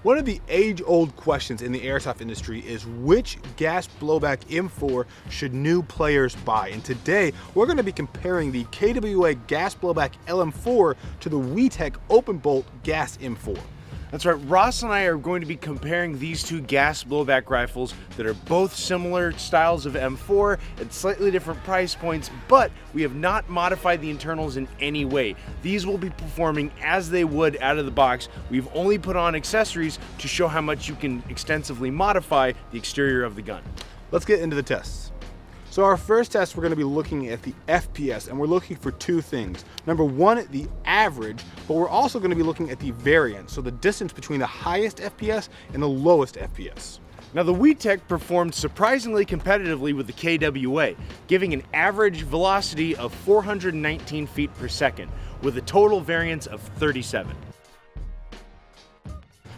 One of the age-old questions in the airsoft industry is which gas blowback M4 should new players buy? And today we're going to be comparing the KWA gas blowback LM4 to the WeTech open bolt gas M4. That's right, Ross and I are going to be comparing these two gas blowback rifles that are both similar styles of M4 at slightly different price points, but we have not modified the internals in any way. These will be performing as they would out of the box. We've only put on accessories to show how much you can extensively modify the exterior of the gun. Let's get into the tests. So our first test, we're going to be looking at the FPS, and we're looking for two things. Number one, the average, but we're also going to be looking at the variance, so the distance between the highest FPS and the lowest FPS. Now the WeTech performed surprisingly competitively with the KWA, giving an average velocity of 419 feet per second, with a total variance of 37.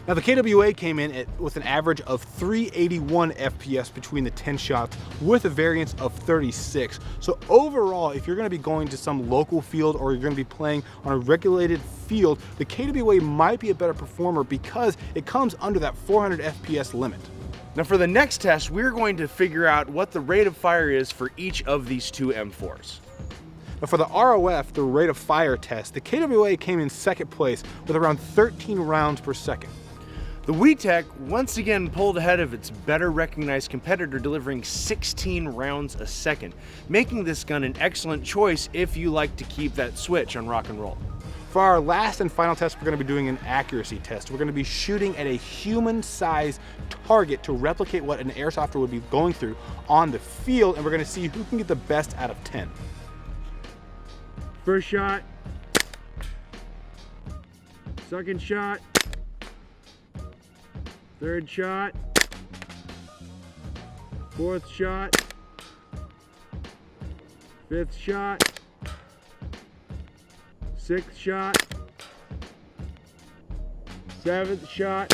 Now the KWA came in with an average of 381 FPS between the 10 shots with a variance of 36. So overall, if you're going to be going to some local field or you're going to be playing on a regulated field, the KWA might be a better performer because it comes under that 400 FPS limit. Now for the next test, we're going to figure out what the rate of fire is for each of these two M4s. But for the ROF, the rate of fire test, the KWA came in second place with around 13 rounds per second. The WeTech once again pulled ahead of its better recognized competitor, delivering 16 rounds a second, making this gun an excellent choice if you like to keep that switch on rock and roll. For our last and final test, we're going to be doing an accuracy test. We're going to be shooting at a human-sized target to replicate what an airsofter would be going through on the field, and we're going to see who can get the best out of 10. First shot. Second shot. Third shot, fourth shot, fifth shot, sixth shot, seventh shot,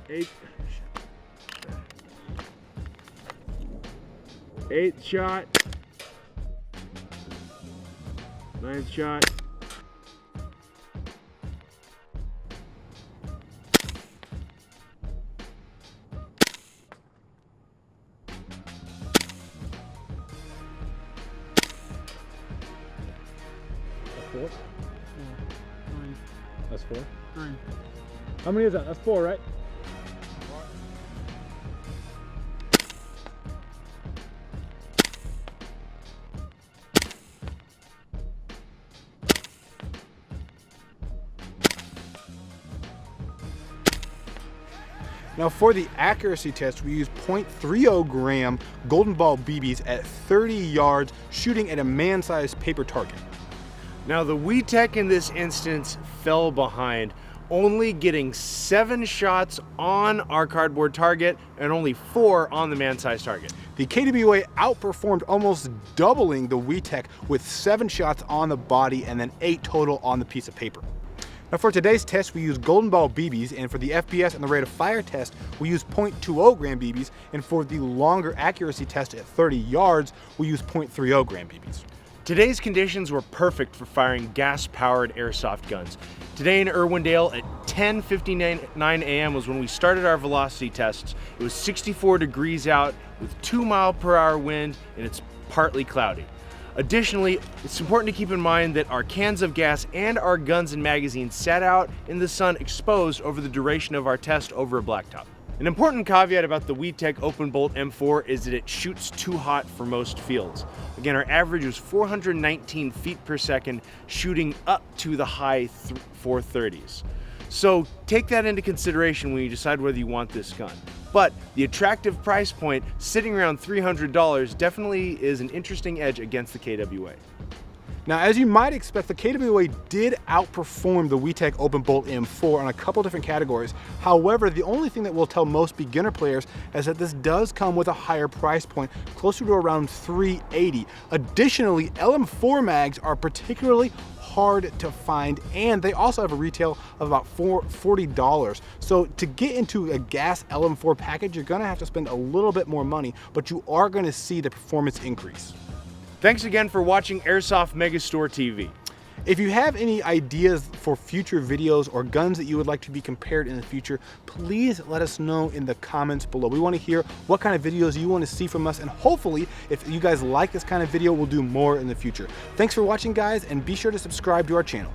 eighth shot, ninth shot, 4? Yeah, 9. That's 4? 9. How many is that? That's 4, right? Now for the accuracy test, we use .30 gram golden ball BBs at 30 yards, shooting at a man-sized paper target. Now the WeTech in this instance fell behind, only getting 7 shots on our cardboard target and only 4 on the man-sized target. The KWA outperformed, almost doubling the WeTech with 7 shots on the body and then 8 total on the piece of paper. Now for today's test, we use golden ball BBs, and for the FPS and the rate of fire test, we use .20 gram BBs, and for the longer accuracy test at 30 yards, we use .30 gram BBs. Today's conditions were perfect for firing gas-powered airsoft guns. Today in Irwindale at 10:59 a.m. was when we started our velocity tests. It was 64 degrees out with 2-mile-per-hour wind, and it's partly cloudy. Additionally, it's important to keep in mind that our cans of gas and our guns and magazines sat out in the sun exposed over the duration of our test over a blacktop. An important caveat about the WeTech open bolt M4 is that it shoots too hot for most fields. Again, our average was 419 feet per second, shooting up to the high 430s. So take that into consideration when you decide whether you want this gun. But the attractive price point, sitting around $300, definitely is an interesting edge against the KWA. Now, as you might expect, the KWA did outperform the WeTech Open Bolt M4 on a couple different categories. However, the only thing that will tell most beginner players is that this does come with a higher price point, closer to around $380. Additionally, LM4 mags are particularly hard to find, and they also have a retail of about $40. So to get into a gas LM4 package, you're gonna have to spend a little bit more money, but you are gonna see the performance increase. Thanks again for watching Airsoft Megastore TV. If you have any ideas for future videos or guns that you would like to be compared in the future, please let us know in the comments below. We want to hear what kind of videos you want to see from us, and hopefully, if you guys like this kind of video, we'll do more in the future. Thanks for watching, guys, and be sure to subscribe to our channel.